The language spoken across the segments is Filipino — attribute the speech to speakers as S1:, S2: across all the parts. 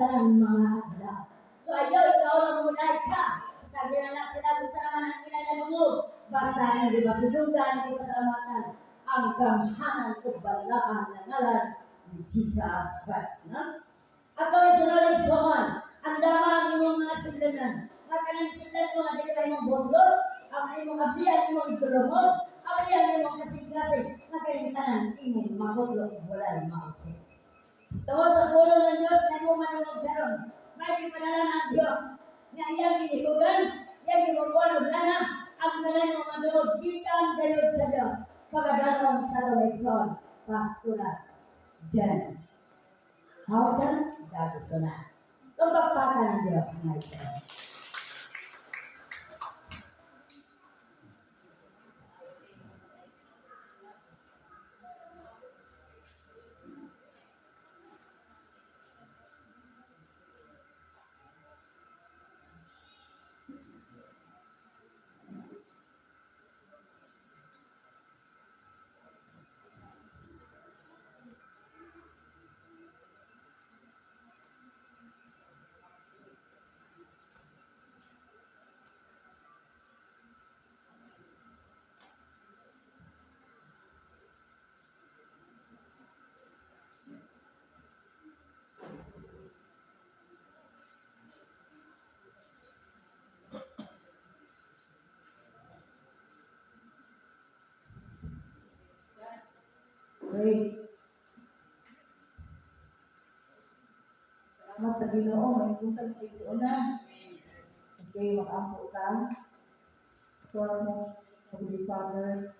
S1: ng mga adlaw. So ayaw ikaw lang mulay ka. Sabi na lang sinabi sa naman ang kinalulungog. Basta hindi ba sinugan, hindi pasalamatan ang gamhanan o balaan na ngalan ni Jesus Christ. No? At kami sunod soman, ang damang imong mga silanan. Makanan silan mo na dito kayo mong boslot, ang imong abiyan imong itulungod, abiyan imong kasing-kasing, nakaintanan imong magulo walay mausip. Tawag sa pulo ng Diyos na imong manungog karon. May ipadala ng Diyos na iyang inihugan, iyang imubuan lana, ang tanan mo manungog gikan gayud sa Diyos. Pagadanon sa Luzon, Pastoral Jen. How can that is na? Tumpakpakan ng Diyos, my friend. Praise. Salamat sa Ginoo, may buntag kay si Una. Okay, mag-ampo ka. Foremost, Holy Father,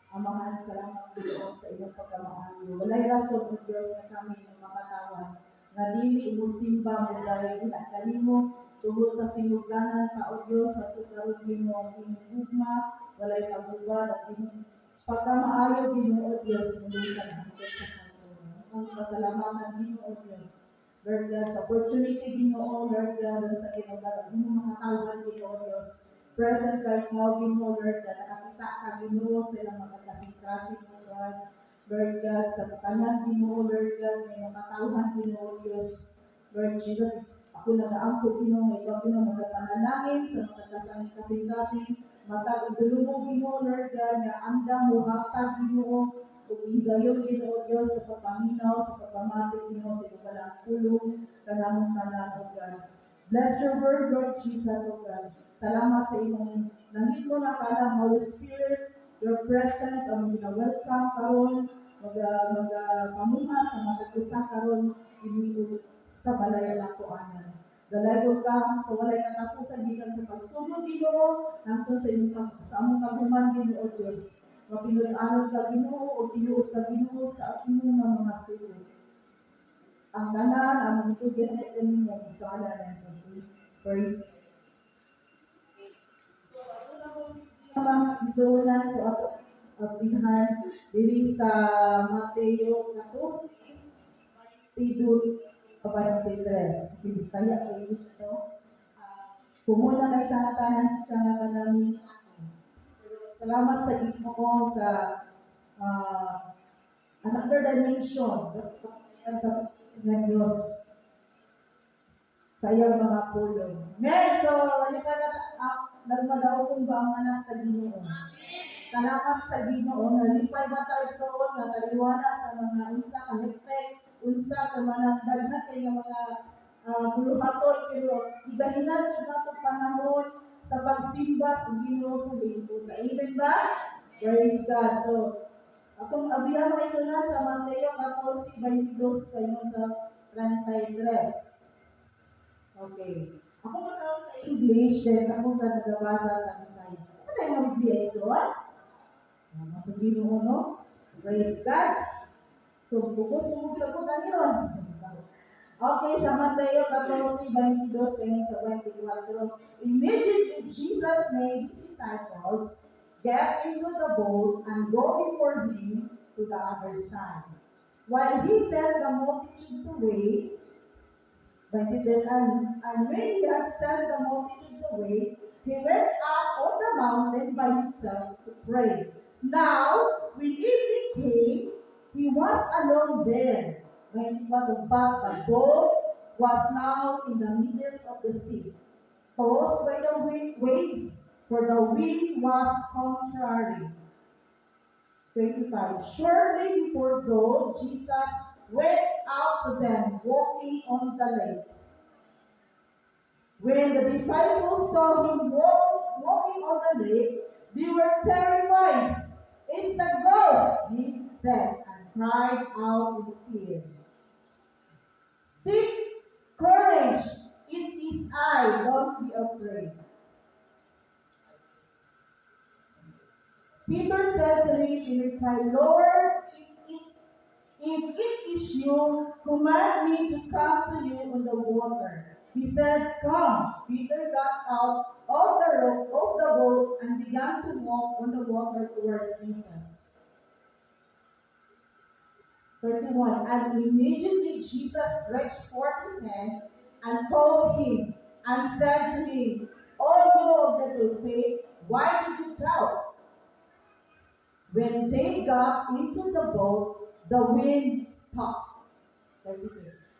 S1: Amahan, salamat Ginoo sa inyong pagkamahal. Walay rason ng Diyos na kami ng makatawan. Nga dili umusimba mo dahil kanimo tungkol sa sinuganan ka o Diyos sa tukarong mo ang inyong gugma, walay pagubad at inyong pagkamaayo Ginoo Diyos, mulitan ang Diyos sa kanto. Ang pasalamatan Ginoo Diyos. Lord God, sa opportunity Ginoo, Lord God, sa inyong mga katawan Ginoo Diyos. Present right now Ginoo, Lord God, nakakita ka Ginoo sa ilang mga kasing-kasing mo God. Lord God, sa tanan Ginoo, Lord God, may mga katawan Ginoo Diyos. Lord Jesus, ako nag-aampo Ginoo, may ikaw Ginoo, magkapanalangin sa mga kasing-kasing matag idulungo Ginoo Lord God nga andam mo hatag Ginoo ug higayon Ginoo Dios sa pagpaminaw sa pagpamati Ginoo sa ibalang pulong kanamong tanan o God. Bless your word Lord Jesus o God. Salamat sa imong nahimo na kalang Holy Spirit, your presence ang gina-welcome karon pamuha sa matag-usa karon ini sa balay nato anan. Dalay ko ka sa walay katapusan gikan sa pagsunod Ginoo hangtod sa among kaguman Ginoo Dios. Mapinud-anon ka Ginoo o tinuod ka Ginoo sa imong mga sulod. Ang tanan ang magtugyan ay kanimo sa ngalan ng Jesus. Praise. So ako na ko mga isunan so ato apihan diri sa Mateo 14 22 kapag 23. Bisaya kayo ito. Pumuna kay sa tanan siya nga kanami. Salamat sa Ginoo sa another dimension sa ng Diyos sa iyang mga pulong. Amen! So, wali ka na nagmadaw kung ba ang anak sa Ginoo. Salamat sa Ginoo. Nalipay ba tayo sa na taliwana sa mga unsa kahektek, unsa ka managdag na kay mga buluhaton, pero igahinan ko na ito panahon sa pagsimba sa Ginoo sa linggo. Sa amen ba? Praise God. So, akong abiyan mo isunan sa Mateo 14:22 kayo sa 33. Okay. Ako masaw sa English, dahil ako sa nagabasa sa Bisaya. Ano tayo mag-bigay isunan? Sa Ginoo, no? Praise God. So, bukos sa kutan yun. Okay, sa Mateo 14:22 kayo sa 24. Immediately Jesus made his disciples get into the boat and go before him to the other side. While he sent the multitudes away, and when he had sent the multitudes away, he went up on the mountain by himself to pray. Now, when evening came, he was alone there. When he was about the boat was now in the middle of the sea, tossed by the waves, for the wind was contrary. 25. Shortly before dawn, Jesus went out to them, walking on the lake. When the disciples saw him walking on the lake, they were terrified. It's a ghost, he said, and cried out in fear. Take courage, it is I, don't be afraid. Peter said to him in reply, Lord, if it is you, command me to come to you on the water. He said, come. Peter got out of the boat and began to walk on the water towards Jesus. 31. And immediately Jesus stretched forth his hand and called him and said to him, O you of little faith, why did you doubt? When they got into the boat, the wind stopped. 32.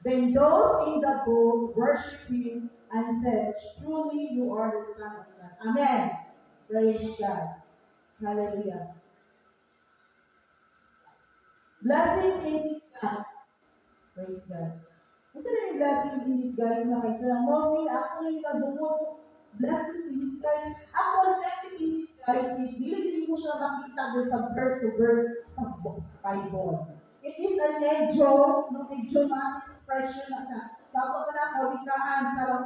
S1: Then those in the boat worshiped him and said, truly you are the Son of God. Amen. Praise God. Hallelujah. Blessings in disguise. Praise God. Gusto na yung blessings in disguise na kayo. So, mostly, ako yung nabungot blessings in disguise. Ako, ang blessing in disguise is, hindi mo siya makita doon sa verse to verse sa Bible. It is an idiomatic expression na sa ako na kawikaan sa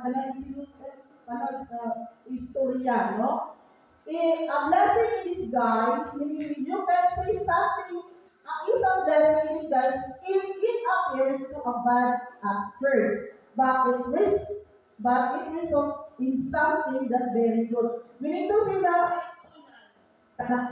S1: istorya, no? A blessing in disguise, meaning you can say something, isang blessing in disguise if it appears to a bad at first, but it results in something that very good. Meaning to say na,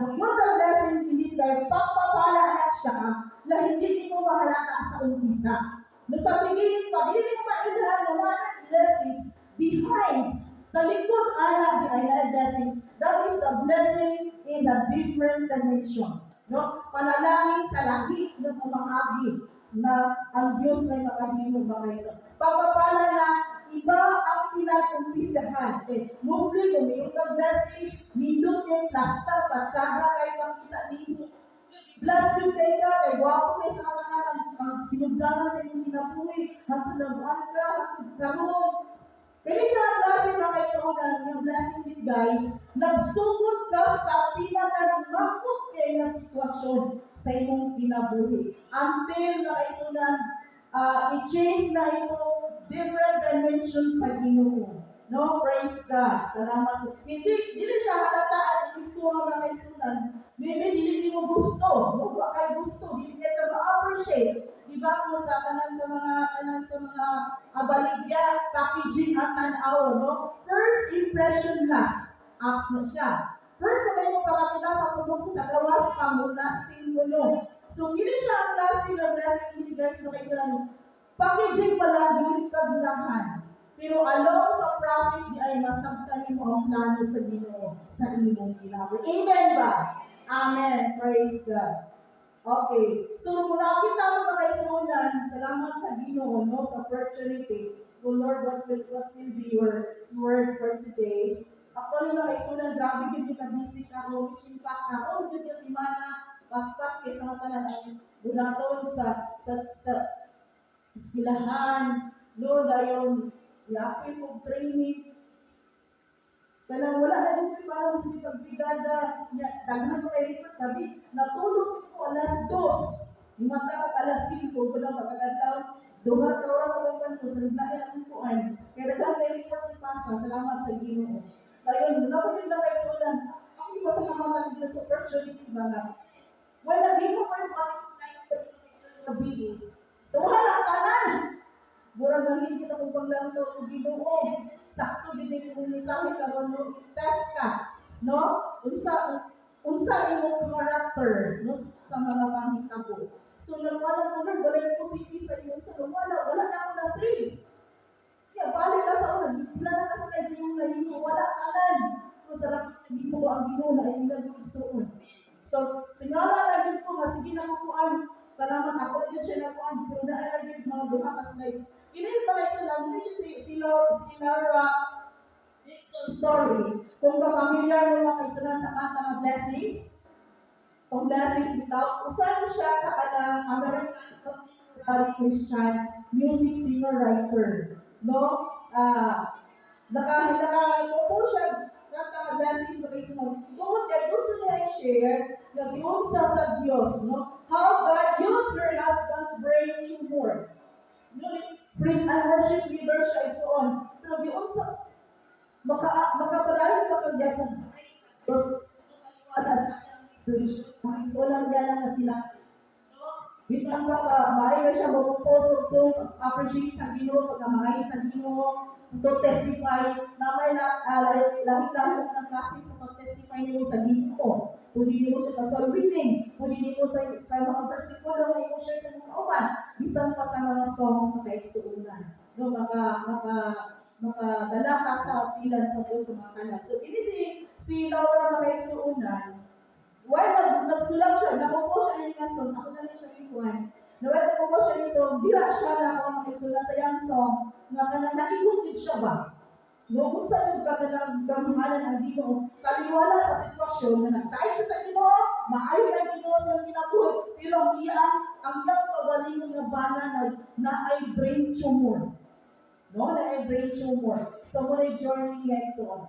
S1: kung yun ang blessing in disguise, pagpapala na siya na hindi mo mahalata sa umpisa. No, sa tingin pa, hindi mo maindahan na mga blessings behind. Sa likod ana di ay blessing. That is the blessing in the different dimension. No? Panalangin sa lahi ng umaagi na ang Diyos ay makahimog ba kayo. Pagpapala na iba ang pinag-umpisahan. Mostly kung may yung blessings, nindot yung plaster, patsaga kayo makita dito. Bless you kayo ka, kay wapo kayo sa kanalan, ang sinugdanan sa inyong kinabuhi, hanggang nabuan ka, hanggang karoon. Kaya siya ang blessing na kayo sa unan, yung blessing is guys, nagsugod ka sa pinaka-makot kayo na sitwasyon sa inyong kinabuhi. Until na kayo sa unan, i-change na yung different dimensions sa Ginoo. No, praise God. Salamat po. Hindi siya halata at isuha na kayo sa unan. Maybe hindi mo gusto, no? Ba kayo gusto, hindi ka ma-appreciate. Diba kung sa kanan sa mga abaligya, packaging at tanaw, no? First impression last. Acts na siya. First, kaya mo pakakita sa produkto sa gawas, pamulasting mo, no? So, hindi siya ang lasting ng blessing is guys, no? Kaya packaging pala, hindi ka gulahan. Pero along sa process, di ay masabtan mo ang plano sa Ginoo sa inyong ginagawa. Amen ba? Amen. Praise God. Okay. So, kung nakakita mo na kayo sa unan, salamat sa Ginoo, no? Sa opportunity. So, Lord, what will be your word for today? Ako na kayo sa unan, grabe din yung kabisi sa ako. In fact, ako, dito yung simana, paspas kayo sa mga tanan ang bunaton sa iskilahan, Lord, ayon, i-apply mo training. Kaya wala na yung parang sa pagbigada, daghan mo kayo rin tabi, natulog ko alas 2, mata ko alas 5, wala magkakataw, duha ka oras ko pa ko, sa naglain ang kuhan. Kaya daghan kayo rin pa pasa, salamat sa Ginoo. Ngayon, napagin na kayo sulan, ako yung masalamatan dito sa opportunity mga. Wala, di mo pa yung ating slides sa gabi. Wala, tanan! Murag nangin kita kung paglang ito kung Ginoo. Sakto din kung misahe ka mo test ka, no? Unsa imong character, no? Sa mga panghitabo. So wala mo na wala ko city sa imong sa wala na ako na save. Kaya balik ka sa una, wala na ka sa imong nahimo, wala kalan. So sarap sa Ginoo ang Ginoo na imong igsuon. So tingala na gid ko nga sige na ko kuan. Salamat ako na siya na kuan, pero na lagi mga duha ka slides. Ini pa kayo na muna siya si Laura Dixon story. Kung kapamilyar mo mga kaisunan sa kanta ng Blessings, ang Blessings bitaw, usan siya ka American contemporary Christian music singer-writer. No? Naka siya kanta ng Blessings na kaisunan. Tungkol kaya gusto niya i-share na giunsa sa Diyos, no? How God used her husband's brain tumor. Praise and worship leader siya and so on. Pero giunsa makapadaan sa kanya kung Diyos wala sa situation. Ito lang yan na sila. Bisan pa maaari na siya mag-post so appreciate sa Ginoo, pagkamahal sa Ginoo, to testify na may lahit-lahit ng klase sa pag-testify niyo sa Ginoo. Pwede mo siya sa reading, pwede mo sa mga versikulo na mo siya sa mga kauban, bisan pa sa mga songs na kaigsuunan. No, makadala ka sa pilan sa Diyos sa mga kanan. So, ini si Laura na kaigsuunan, while nagsulat siya, nakupo siya ng song, ako na rin siya yung kuhan. While nakupo siya yung song, dila siya na ako makisulat sa yung song, naikutid siya ba? No, kung saan ka gamahalan ang Ginoo, taliwala sa sitwasyon na nagtayo siya sa Ginoo, maayo ang Ginoo sa kinabuhi, pero ang iyang pagaling na bana na ay brain tumor. No, na ay brain tumor. So, muna yung journey and so on.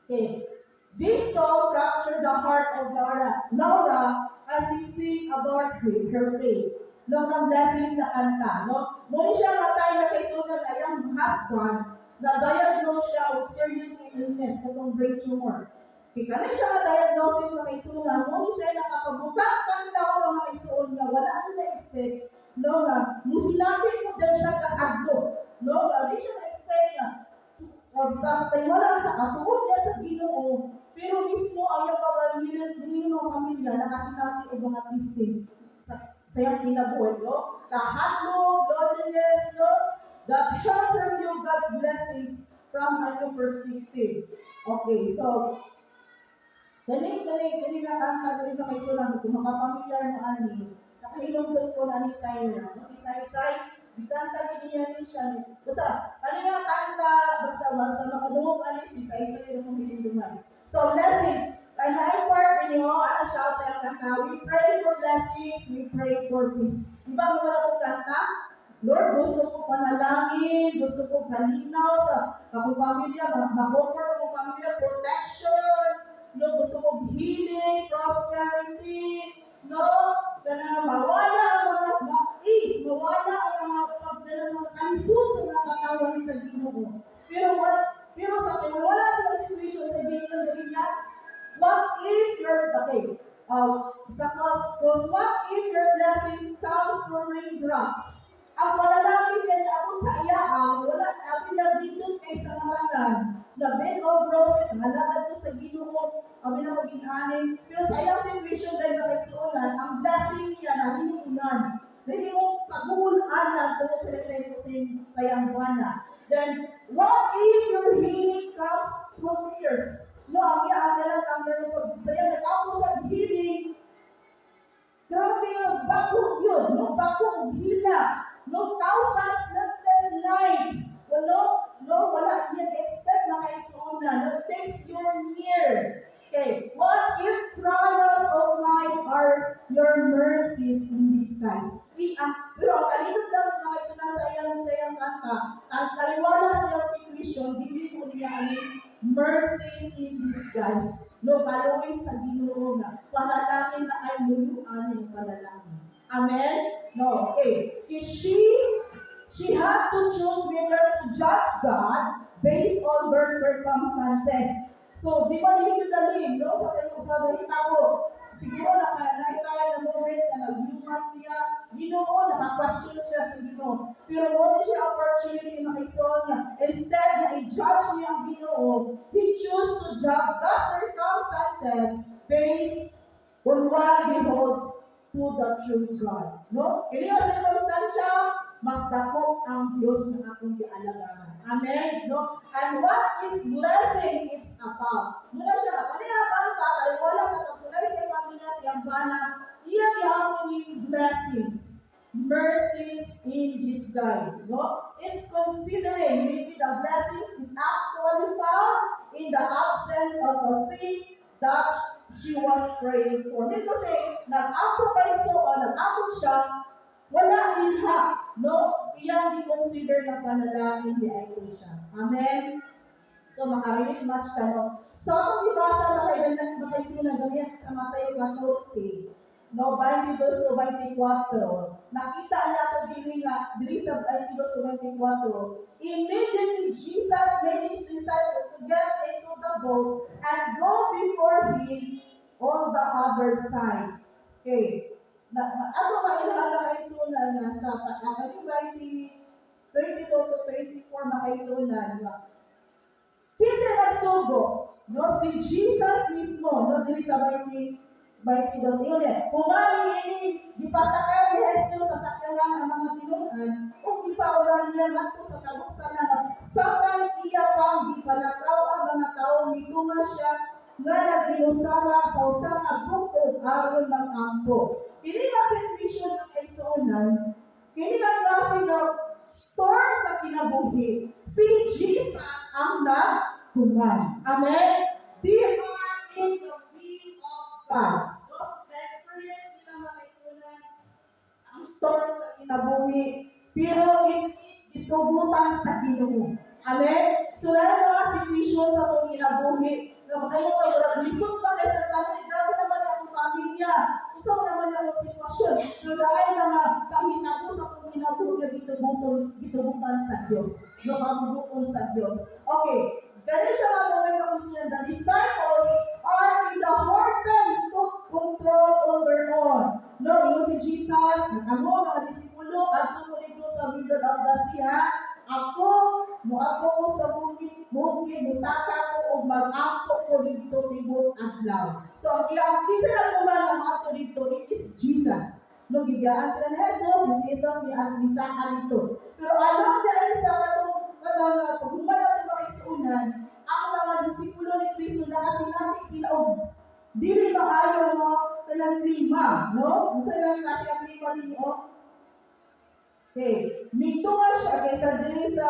S1: Okay. This song captured the heart of Laura as he sing about her faith. No, ng blessings na kanta. No, muna siya matay na kay Susan ay ang husband na-diagnose siya of serious illness, katong brain tumor. Kaya na siya na-diagnosis na kay Susan, muna siya nakapagbutak kang daw ng kay Susan na wala ang na-expect. No, musinapin mo din siya kakagdo. No, di siya na-expect na sa wala sa kasuod niya sa Ginoo, pero mismo ang yung pagalinan ng pamilya na kasi natin ang mga testing sa iyang kinabuhay, no? Kahadlok, loneliness, no? That help from you God's blessings from a new perspective. Okay, so kani nga kanta dali na kay sulang kung makapamilyar mo ani, nakahilom ko na ni Saira, no? Si Sai Bikanta niya rin siya. Basta, nga kanta, basta makadungog ani si Sai yung pumilindungan. So, blessings. Kaya na-impart ninyo, ano siya sa yung kanta, we pray for blessings, we pray for peace. Diba mo wala kong kanta? Lord, gusto ko panalangin, gusto ko kalinaw sa akong pamilya, ma-comfort akong pamilya, protection, no, gusto ko healing, prosperity, no, kana mawala ang mga is, mawala ang mga pagdala ng mga kalisod sa mga katawan sa Ginoo. Pero sa wala sa situation sa Ginoo na niya, what if you're okay? Because what if your blessing comes from raindrops? Ang panalangin niya ako sa iyaan, wala natin na dito kay sa kalangan. Sa bed of roses, halagad ko sa Ginoo, kami na mag-inanin. Pero sa iyang situation dahil nakiksuunan, ang blessing niya na hinuunan. Dahil mo pag-uulan na kung sa iyang buwana. Then, what if your healing comes from tears? No, ang iyaan na lang, ang iyaan sa iyang nag-ako sa healing. Grabe nga, bako yun, no, bako hila. No, thousands sleepless nights. Wala siya expect na kaisuuna. No, it takes you near. Okay, what if trials of life are your mercies in disguise? Pero ang kalinod lang na kaisuuna sa iyang kanta, ang kaliwala sa iyang situation, hindi mo niya mercies in disguise. No, palawin sa Ginoo na panalangin na ay luluan yung panalangin. Amen? No, okay. She had to choose whether to judge God based on their circumstances. So, di ba hindi yung dalim, no? Sa dalita ko, siguro nakitayan na moment na nag-human siya, Ginoo, naka-question siya sa Ginoo. Pero mo siya opportunity na kaison niya. Instead na i-judge niya ang Ginoo, he chose to judge the circumstances based on what he holds to the true God. No? Kini ang circumstansya, mas dako ang Diyos na akong gialagaan. Amen? No? And what is blessing it's about? Muna siya, kanina kanta, wala sa kasulay sa pamilya siyang bana, iya gihapon yung blessings. Mercies in disguise. No? It's considering maybe the blessings is actually found in the absence of the thing that she was praying for. Dito say, nag-ako kayo so, o nag-ako siya, wala ilha, no? Iyang i-consider na panalangin di ay siya. Amen? So, makarelate much ka, no? So, kung ibasa makaisunan ganyan sa Mateo 14, no, 22-24, nakita niya ito dili sa 22-24, immediately Jesus made his disciples to get into the boat and go before him on the other side. Okay. Ako mailang makaisunan na sa pag-akaling 22-24 makaisunan na kinsa nagsugo, no, si Jesus mismo, no, dili sa 22 yun. Kumari ini dipasakay ni Jesus sa sakyanan ang mga tinuan, ug ipaulan niya ngadto sa kabuksanan. Sakan iya pang gipalakaw ang mga tawo mitunga siya nga nagginusara sa usa ka bukod aron mag-ampo. Kini nga situation ng kaisunan, kini nga klase ng storm sa kinabuhi. Si Jesus ang naghuman. Amen? They are in the will of God. Na-experience nila mga kaisunan ang storm sa kinabuhi, pero it is itubutan sa Ginoo. Amen? So, dahil mga situation sa itong kinabuhi, na kayo lisod pa kayo sa tanong, grabe naman ang pamilya, gusto naman ang sitwasyon, pero dahil mga kahitabo sa itong kinabuhi, itubutan sa Diyos. No, mabubukon sa Diyos. Okay, ganun siya mga moment na kung sila, the disciples are in the hard times to control on their own. No, yung si Jesus, mga disipulo, at tumulito sa middle of the sea, ako ko sa bukid, musaka ko, o mag-ampo ko dito tibot adlaw. So, ang kisa na kuman ang ato dito, it is Jesus. No, gibiyaan sila na Jesus, si Jesus ni Asmisaka dito. Pero alam dahil sa paghuman natin makaisunan, ang mga disipulo ni Kristo na kasinabi sila o dili maayo mo talang klima, no? Kung lang kasi ang klima ninyo, okay, mitunga siya kaysa dili sa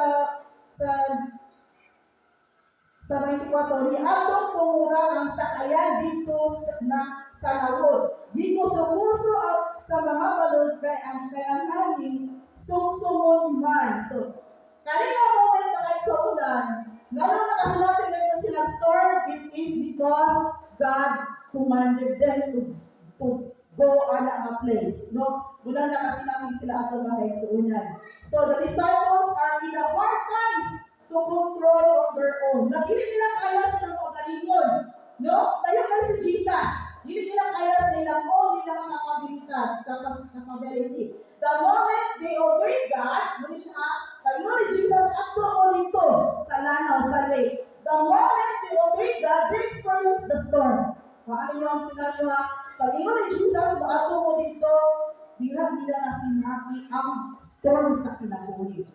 S1: 24, ni atong tumura ang sakayan dito na sa lawod. Di ko sumuso sa mga balod kay ang kayanganin sumsumon man. So, kanina moment na kayo sa ulan, gano'n nakasulatin ngayon silang storm, it is because God commanded them to go on a place. No? Mula nakasinamin sila ato na kayo sa ulan. So, the disciples are in the hard times to control on their own. Nagili nila kaya silang magalingon. No? Tayo kayo si Jesus. Hindi nila kaya sa ilang own nilang capability. The moment they obey God, muli siya, kayo ni Jesus at mo dito sa lanaw, sa lake. The moment they obey God, they experience the storm. Paano yung sinabi na, pag ingon ni Jesus, ato mo dito, nila na sinabi ang storm sa kinabuhi.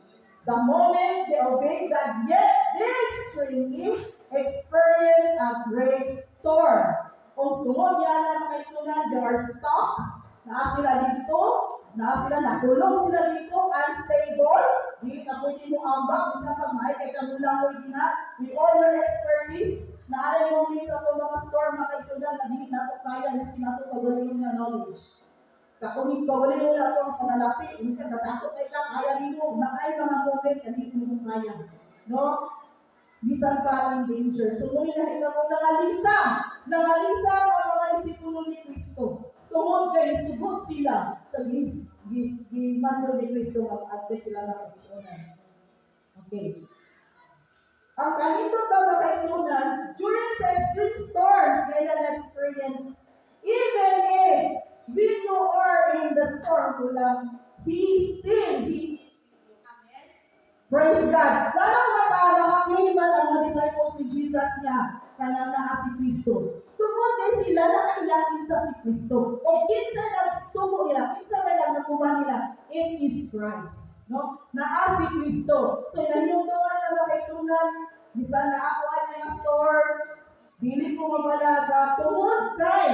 S1: The moment they obey God, yet they extremely experience a great storm. Kung sunod yan ang kaisunan, they are stuck, naa sila dito, nakulong sila dito, unstable, di ka pwede mo ambak, bisa pag maay kay kamulang mo din na, we all learn expertise, naalay mo min sa mga storm na kaisunan, na di nato kaya, na sinato pagaling na knowledge. Kakunin pagaling mo na ito ang panalapit, hindi ka natato kay ka, kaya mo, na ay mga moment, hindi mo kaya. No? Bisan ka in danger. So, muli nakita mo, nangalisang ang mga disipulo ni Kristo. Tungod kay sugot sila sa gimanso ni Kristo at sila na kaisunan. Okay. Ang kanito daw na kaisunan, during sa extreme storms na ilang experience, even if when you are in the storm, He is with you. Amen? Praise God. Parang nakakiliman ang mga disciples ni Jesus niya, kanang naa si Kristo. Tungkol kay sila, nakaiyakin sa si Kristo. O kinsa nagsumo nila, kinsa na nagkuha nila, it is Christ. No? Naa si Kristo. So, nangyuntungan na makaisunan, bisan na ako ay mga store, dili ko mabalaga, tungkol kay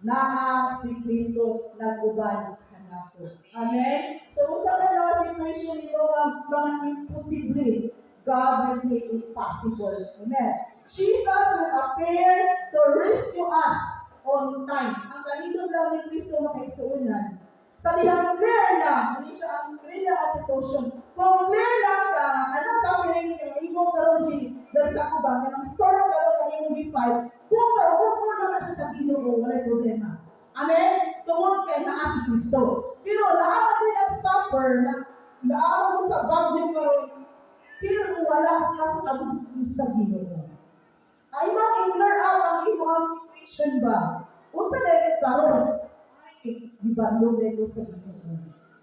S1: naa si Kristo nag-uban hanap. nato. Amen? So, sa mga situation nyo, mga imposible, God will make it possible. Amen? Jesus will appear to rescue us on time. Ang ganito lang ni Kristo makaisuunan. Sa dihang clear lang, hindi siya ang clear na application. Kung clear lang ka, anong sabi rin siya, imong karoon din, dahil sa kubang, ang store karoon na imong gipay, kung una na siya sa Ginoo, walay problema. Amen? Tungod kay naa si Kristo. Pero naaman din ang suffer, naaman mo sa bagyo karoon, pero wala siya sa kabubuti sa Ginoo. Ay mang i-clear out ang imong situation ba? Kung sa dahil karoon, di ba, no dito sa Ginoo.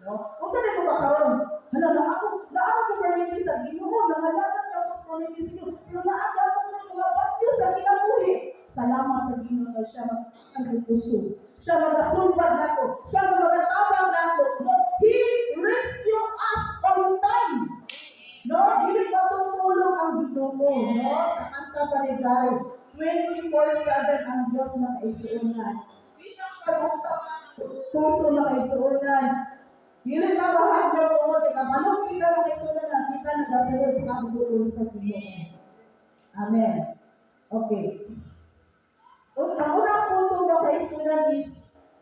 S1: No? Kung saan ito makaroon? Hala, naako ko permiti sa Ginoo, nangalagan ka mas permiti sa Ginoo, pero naako ko ng mga bagyo sa kinabuhi. Salamat sa Ginoo na siya mag-puso. Siya mag-asulbad na ko. Siya mag-atabang na ko. No? He rescued us on time. No? Hindi matutulong ang Ginoo. No? Sa kanta paligari. 24/7 ang Diyos na kaisuunan. Isang pag-usapan puso na kaisuunan. Dili na bahagyo ko, kaya manong kita na kaisuunan na kita nagasunod sa kabubuton sa Ginoo. Amen. Okay. Ang unang punto na kaisuunan is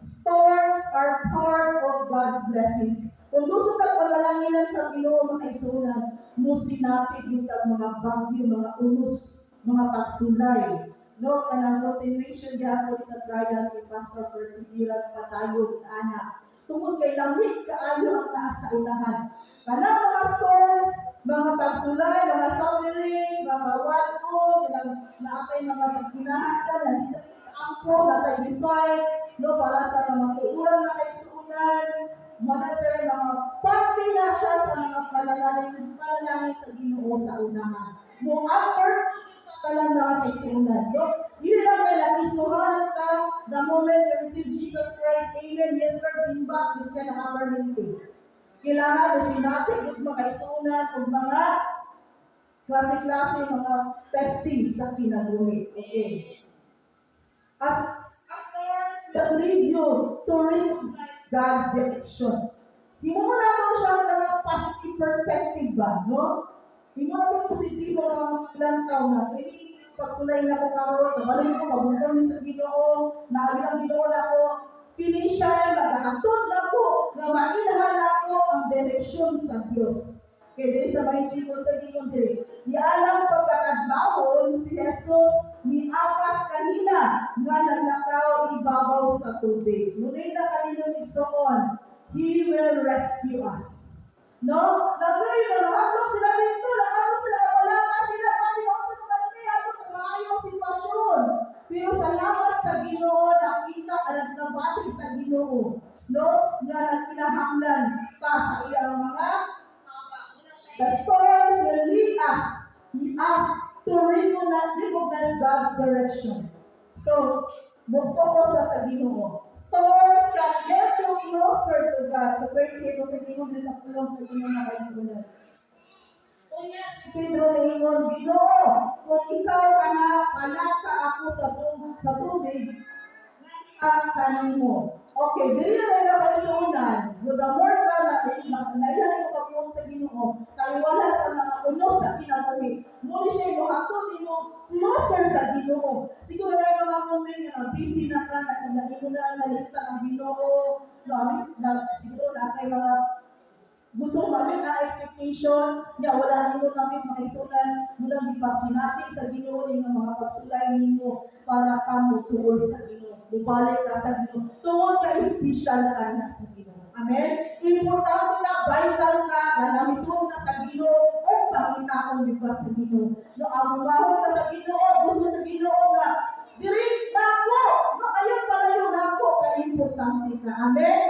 S1: storms are part of God's blessings. Kung gusto ka palalanginan sa Ginoo mga kaisuunan, musinapit yung mga bagyo, mga unos, mga pagsulay. No, kanang continuation gihapon sa trials ni Pastor Pertibiras Patayon ana. Tungod kay lamig kaayo ang naa sa unahan. Kanang mga storms, mga pagsulay, mga sufferings, mga walko, kanang naatay mga pagkinahanan, nandito angko, natay defy, no, para sa mga tuuran na kaisuunan, mga pati na siya sa mga palalangin sa Ginoo sa unahan. Mo after kalang na kaisuunan. Yun lang kay lakisuhan ka the moment you receive Jesus Christ. Amen. Yes, Lord, simba, Christian na permanente. Kailangan usin natin yung mga kaisuunan o mga klase-klase, mga testing sa kinabuhi. Okay. As storms that lead you to recognize God's direction. Himuna mo siya ng positive perspective ba, no? Himuna mo positibo ang lantaw na. Pwede pagsulay na ko karoon, kabalik ko, kabunton sa Ginoo, naagin ang Ginoo na ko, pinisial, mag-aktod na ko, na mainahal na ko ang direksyon sa Diyos. Kaya din sa may chikot sa Ginoo dire. Ialang pagkakadbawon si Jesus ni apas kanina nga naglakaw ibabaw sa tubig. Ngunit na kanina igsoon, He will rescue us. No? Nagay na lahat sila dito, lahat sila wala sila Panginoon sa kanila at kayong sitwasyon. Pero salamat sa Ginoo nakita at nabati sa Ginoo. No? Nga nagkinahanglan pa sa iyang mga the storms will lead us to recognize God's direction. So, mag-focus na sa Ginoo. Storms can get you closer to God. So, pwede ko sa Ginoo din sa tulong sa Ginoo na kaisunan. Kunya si Pedro na ingon, Ginoo, kung ikaw ka na palaka ako sa tubig, kanin mo. Okay, dili na tayo kaisunan. The more ka na nailan ko kapong sa Ginoo, kaya wala sa mga unos sa kinabuhi. Muli siya mo, ako nimo closer sa Ginoo. Siguro na yung mga moment na busy na ka, na imo na nalitan ang Ginoo. Siguro na kayo mga gusto namin na expectation, niya wala nimo namin mga isunan, mula ipagsinati sa Ginoo ng mga pagsulay nimo para ka mo tuwod sa Ginoo. Bubalik ka sa Ginoo. Tungod ka special ka na sa Ginoo. Amen? Importante ka, vital ka, galamiton ka sa Ginoo, o pangitaon di ba sa Ginoo. No, ang mahal ka sa Ginoo, gusto sa Ginoo na, direct na ako, no, ayaw pala yun ako, ka-importante ka. Amen?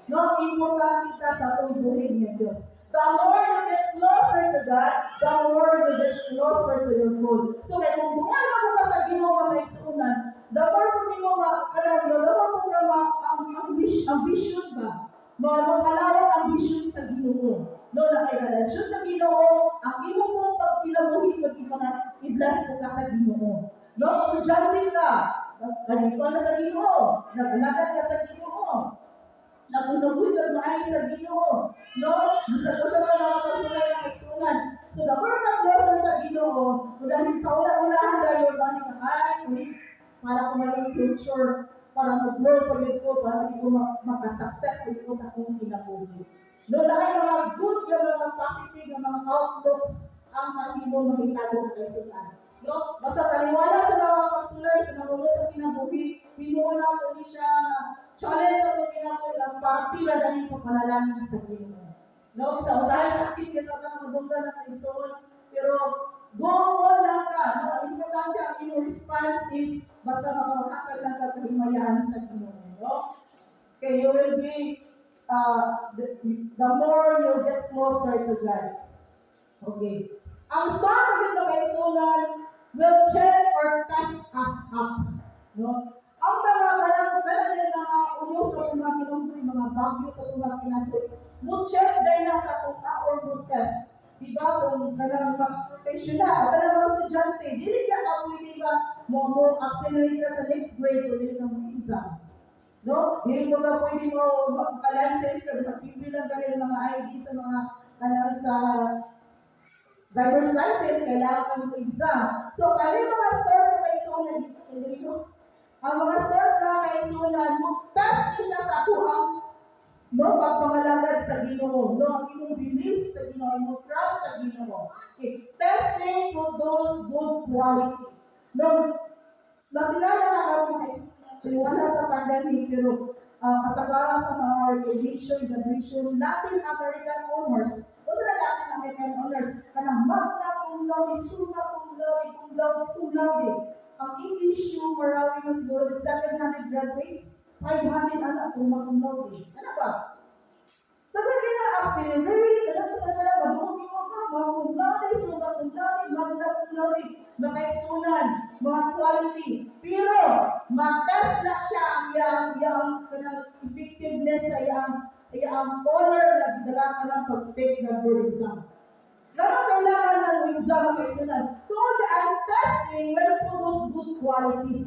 S1: No, importante ka sa tungguhin niya Diyos. The more you get closer to God, the more you get closer to your goal. So, kaya kung bumala mo ka sa Ginoo na isunan, the more mo ambition ba? Makalawak ang vision sa Ginoo. No, nakikadalsyon sa Ginoo, ang imo mong pagpilabuhin pag i-bless mo ka sa Ginoo. No, estudyante ka, ganito na sa Ginoo, nagulagad ka sa Ginoo. nagunabuhi ka maayo sa Ginoo. No? Sa mga pagsulay ng eksunan. So the word of God sa Ginoo, dahil sa una-unahan dahil ba ni kakain, para ko maging future, para mag-grow pa ko, para hindi ko makasuccess ko sa akong kinabuhi. No, dahil mga good, yung mga positive, yung mga outlooks, ang mahimo mahitado ng kaisunan. No? Basta taliwala sa mga pagsulay, sa mga ulo sa kinabuhi, pinuuna ko ni siya challenge sa mga kinabuhi, ang partila dahil sa panalangin sa Ginoo. No, sa usahay sakit ka sa mga madungga ng kaisunan, pero go on lang ka. No, ang importante ang inyong response is basta makakakal lang ka kahimayaan sa Ginoo. No? Okay, you will be the more you get closer to God. Okay. Ang start of the kaisunan will check or test us up. No? Ang mga ulo sa mga kinumpuy, mga bagyo sa mga kinatuloy, mo check dahil na sa kung or mo test. Diba, kung kailangan mga professional, kailangan mga estudyante, dili ka pwede ba mo accelerate ka sa next grade o dili ka mo exam. No? Dili mo ka pwede mo magpa-license ka, mag-simple lang ka rin mga ID sa mga kailangan sa driver's license, kailangan ka mo exam. So, kaya mga stars na kaisunan, ang mga stars na kaisunan, mag-test siya sa kuhang no, pagpangalagad sa Ginoo. No, ang imong belief sa Ginoo, imong trust sa Ginoo. Okay. Testing for those good quality. No, nakilala na ako wala sa pandemic, pero kasagaran sa mga recognition, graduation, Latin American honors. Wala na Latin American honors. Kanang magna cum laude, summa cum laude. Ang English yung marami mo siguro 700 graduates, 500 anak kung cum laude. Ano ba? Kapag accelerate, ano sa talaga, mag-uwi mo ka, mga cum laude, summa cum laude, magna cum laude, makaisunan, mga quality. Pero, mag-test na siya ang effectiveness sa ang honor na dala ka ng pag-take ng board exam. Lalo kailangan ng exam ang kaisunan. Kung ang testing, will produce good quality.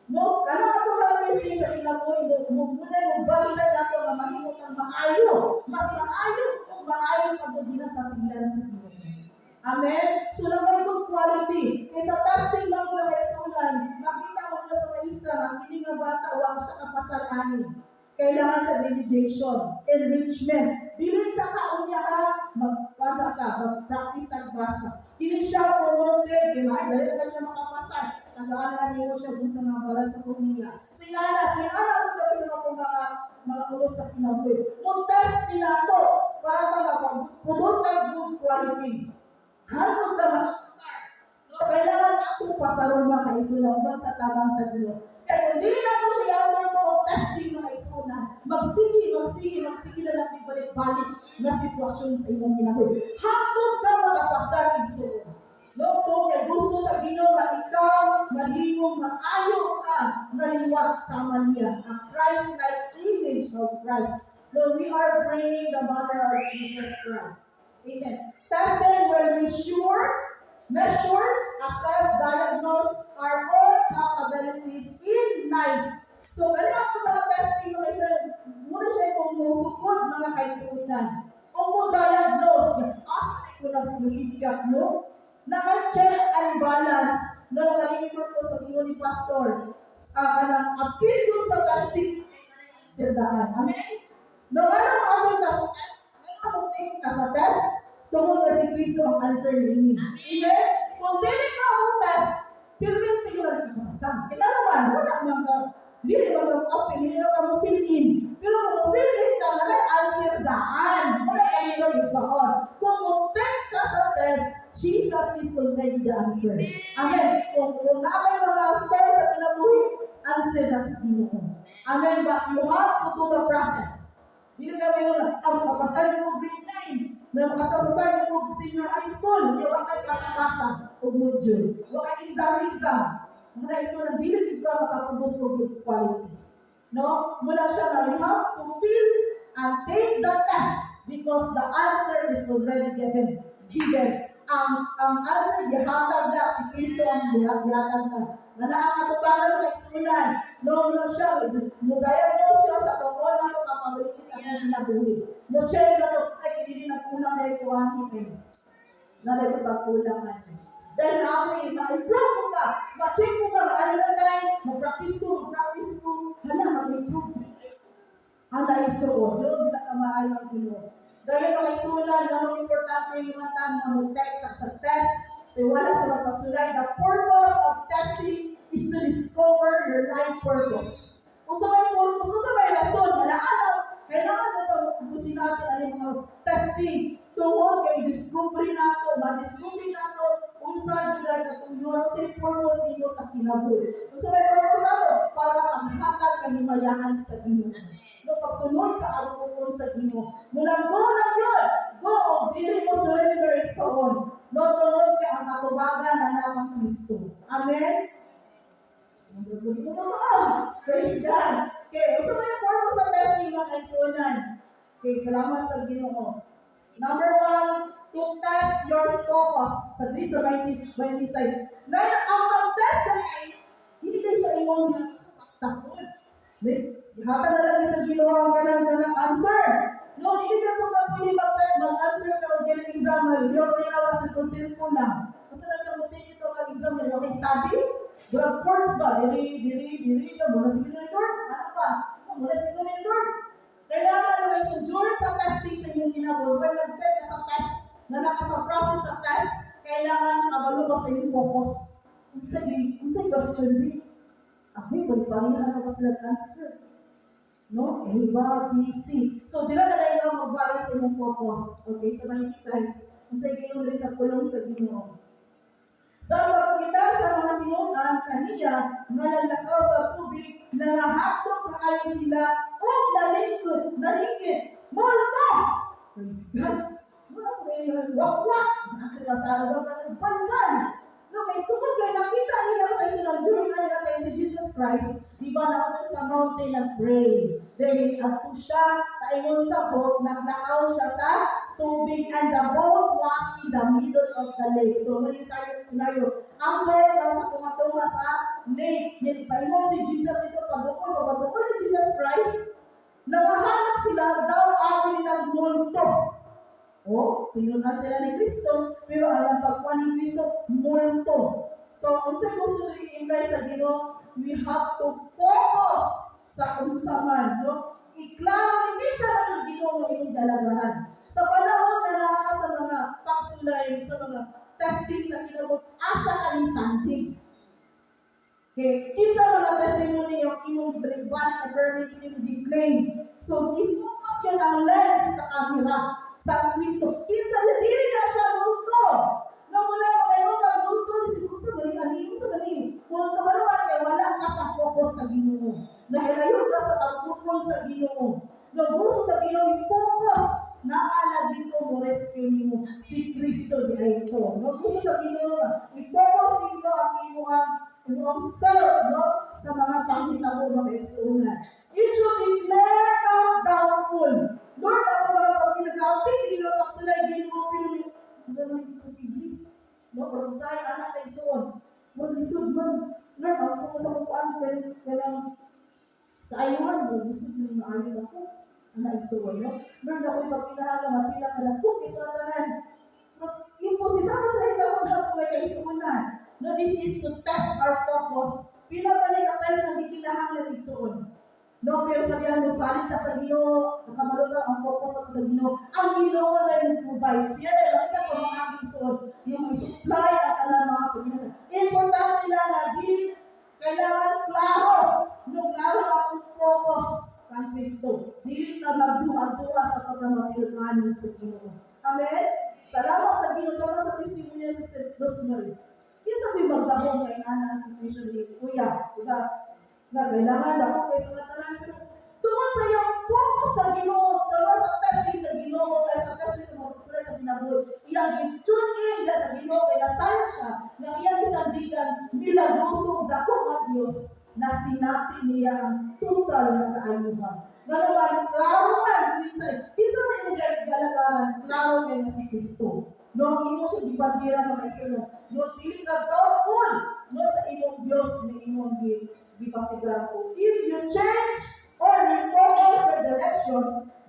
S1: No? Kaya ito mga testing sa kinabuhi, muna yung balitan nato na mahimot ang maayo. Mas maayo kung maayo pagdadina sa tinglan sa kinabuhi. Amen? So, lang good quality. Kaya sa testing lang mo na kaisunan, makita mo na sa maestra, ang hindi nga bata, huwag siya kapasaranin. Kailangan sa dedication, enrichment. Dili sa kaunyahan, magpasa ka, mag-practice tagbasa. Kini siya promoted, di ba? Dali na siya makapasar. Nag-aaral niyo siya dun sa mga balas sa pamilya. Sinana mo sa mga ulos sa kinabuhi. Kung test nila ito, para mag-produce ng good quality. Hanggang ka makapasar. So, kailangan ako pasaron mga kaisulang sa tabang sa Diyos. Kaya kung hindi na ako siya yung to testing mga isunan, magsige na natin balik-balik na sitwasyon sa inyong kinabuhi. Hanggang ka makapasar isunan. No, kung gusto sa Ginoo na ikaw magiging maayo ka naliwat sa niya, a Christ-like image of Christ. So we are praying the mother of Jesus Christ. Amen. Testing will measures, assess, diagnose our own capabilities in life. So, kailangan ko mga testing mga isa, muna siya kung musukod mga kaisunan. Kung mo diagnose, asa ko na sinusikat mo, naka-check and balance, na nakalimot ko sa tingin ni Pastor, appeal dun sa testing, sirdaan. Amen? No, anong abot na sa test? Anong take ka sa test? Tungkol na si Kristo ang answer ni Amen? Kung dili ka ang test, pirmin tayo na rin kapasang. Ika naman, wala naman ka, dili naman ka open, dili naman ka mo fill in. Pero kung mo fill in ka, nag-answer daan. Wala kayo na yung saon. Kung mo take ka sa test, Jesus is already the answer. Amen? Kung nakay mga stars sa kinabuhi, answer na sa Ginoo. Amen? But you have to do the process. Dili ka may mga, kapasal mo grade 9. Na makasapasar mo senior high school, yung wakay pasa-pasa o module. Wakay exam. Muna ito na dili ka makapagod for good quality. No? Muna siya na you have to feel and take the test because the answer is already given. ang answer gihatag na si Kristo ang gihatag na. Na ang atubangan ng eksunan, no siya, mudayag mo siya sa tungkol na ito kapabilis sa kanyang kinabuhi. No siya na ito, ay hindi nagkulang na ito ang hikin. Na ito pagkulang na ito. Dahil na ako ma-improve mo ka, ma-check mo ka, ano na tayo, mag-practice ko, mag-improve. Ang naisuon, yun, hindi na kamaayon ang Pinoy. Dahil maisunan, ganun importante yung mga tama mag-check sa test, wala sa magpasulay. The purpose of testing is to discover your life purpose. Kung sa may purpose, kung sa may rason, kailangan mo ito, ubusin natin ang mga testing. Tungkol kay discovery nato, ma-discovery nato, kung saan yun na kung yun, sa purpose nito sa kinabuhi. Kung sa may purpose nato, para panghatag kanimayaan sa Ginoo. No, pagsunod sa agukon sa Ginoo. Mulang go lang yun. Go, dili mo surrender sa on. No, tungkol kay ang katubagan na namang Kristo. Amen? Praise God. Okay, so may purpose sa testing mga kaisunan. Okay, salamat sa Ginoo. Number 1, to test your focus. Sa 3 sa 26. Ngayon, ang pag-test ay, hindi kayo siya imong nakastakot. Hatag na lang sa Ginoo ang ganang answer. No, hindi ka po ka pwede mag-answer ka o ganang exam. Hindi ako nilawas sa content ko lang. Kasi nagkamutin ito kag-exam. Hindi ako study. Grab course ba? Diri ka. Mula sige na Lord. Ano ba? Mula sige na Lord. Kailangan na may during sa testing sa inyong ginagawa. When nag-take ka sa test, na nasa process sa test, kailangan kabalo ka sa inyong focus. Kung sa'yo question B, okay, pagparihan ka sila answer. No? A, B, C. So, dila na lang ang magbalik sa inyong focus. Okay, sa mga exercise. Kung sa'yo kayo rin sa kulong sa Ginoo. Sa pagkita sa mga tinuan kaniya, nalalakaw sa tubig, nangahatog kaayo sila, o nalingkit, multo! Praise God! Muna ko na yung wakwak! Nakakita sa araw ka ng bangan! No, kaya tukod kayo, nakita nila kayo silang during na nila kayo si Jesus Christ, di ba na sa mountain and pray. Then, ato siya, kaingon sa boat, naglakaw siya sa tubig, and the boat was in the middle of the lake. So, mali scenario. Ang boat ang sa tumatunga sa lake. Yan, paingon si Jesus ito, pagdukol ni Jesus Christ, nangahanap sila daw ako nilang multo. O, pinunan sila ni Kristo, pero alam pagkuhan ni Kristo, multo. So, kung sa gusto na i-imply sa Ginoo, we have to focus sa unsaman, no? Iklaro ni Misa na Ginoo ng inyong dalagahan. Sa panahon na naka sa mga pagsulay, sa mga testing sa Ginoo, asa kami sandig. Okay, isa mga testimony yung inyong baliban na permit inyong declaim. So, i-focus yun ang lens sa camera, sa Kristo. Kinsa na dili na siya multo. No, mula mo kayo multo, siguro sa mali, anino sa mali. Multo ba naman kayo, wala ka sa focus sa Ginoo. Nahilayo ka sa pagpukol sa Ginoo. No, gusto sa Ginoo, i-focus. Naala dito mo rescue nimo si Kristo di ay ito. No, gusto sa Ginoo, i-focus dito ang inyong self, no, sa mga panghitabo mga eksunan. It should declare not doubtful. Lord, ako mga pag-pinag-aapit, hindi ko paksulay, Ginoo, pero hindi naman imposible. No, pero sa'yo, anak na isuon. Mag-lisod man. Lord, ako po sa kukuan, kailang kaayuhan mo, gusto mo yung maayon ako. Anak isuon, no? Lord, ako'y pag-pinahala, mapila ka lang, kung isatanan. Imposible sa ito, kung ako may kaisuunan. No, this is to test our focus. Pinabalik ang tayo sa hikinahanglan ng isuon. No, pero sabihan mo, salita sa Ginoo, nakabalot ang focus sa Ginoo. Ang Ginoo na yung provide. Siya na yung kita ko mga isuon. Yung supply at alam mga pagkita. Importante lang na di kailangan klaro. No, klaro ang focus kay Kristo. Dili na magduha-duha sa pagkamapilunan sa Ginoo. Amen? Salamat sa Ginoo. Salamat sa testimony ni Mr. Rosemary. Kaya sabi magdabong kay Ana situation ni Kuya. Diba? Na kailangan ako kay sa tanan. Pero tungkol sa iyong focus sa Ginoo, tungkol sa testing sa Ginoo, at sa testing sa mga pagsulay sa Ginoo, iyang i-tune in sa Ginoo, kay nasayang siya, na iyang isandigan nila gusto dako at Diyos na sinati niya ang total na kaayuhan. Gano'n, klaro man, isa na yung galagaran, klaro kayo na si Kristo. No, imo siya gibandira mga isunod. No, dili ka doubtful no sa imong Dios na imong gipasigaran ko. If you change or refocus the direction,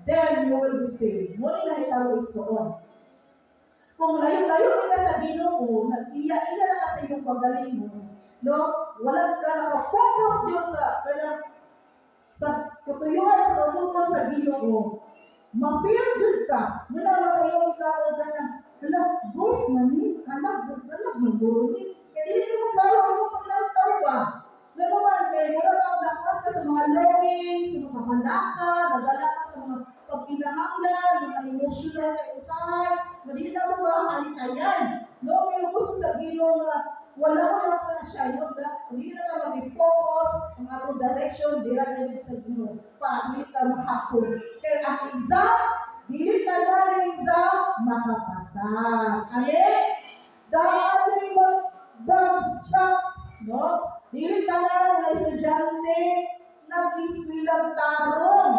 S1: then you will be failed. Muna na hitabo isoon. Kung layo-layo ka sa Ginoo, nag-iya-iya na ka sa iyong pagaling mo, no? Wala ka nakafocus yun sa katuyuan sa katuyuan sa Ginoo. Ma-feel jud ka. Mula makayong tao ka na, hala, ghost man ni, anak manduro ni. Kaya hindi mo klaro mo kung lantaw ba. Pero man, kaya wala kang dapat ka sa mga longing, sa mga pandaka, nadala ka sa mga pagpinahanglan, mga emotional na usahay, madili na ito ba halikayan. No, pero gusto sa Ginoo nga, wala ko na siya, no, hindi na ka mag-focus ang atong direction, dira sa Ginoo. Para hindi ka mahapon. Kaya ang exam, dili ka na exam, makapasa. Amen? Dahil mo bagsak, no? Dili ka na ng estudyante, nag-eskwila taron.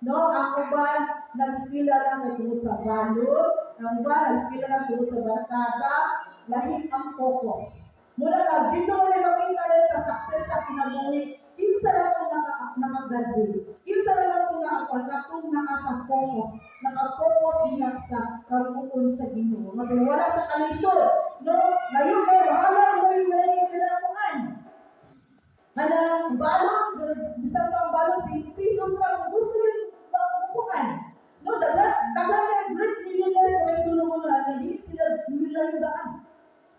S1: No, ako ba, nag-eskwila lang na tungkol sa balon, ang ba, nag-eskwila lang tungkol sa barkada, lahit ang focus. Muna ka, dito mo na makita rin sa success sa kinabuhi, kinsa lang itong nakagraduate, kinsa lang itong naka-focus, naka-focus din sa karupukon sa Ginoo. Wala sa kalisod, no, ngayon kayo, wala yung kinabuhan. Hala, balon, bisang pang balon, 5 pesos lang, gusto yung makukuhan. No, dagan yung great millionaires na sulong mo na, hindi sila yung daan.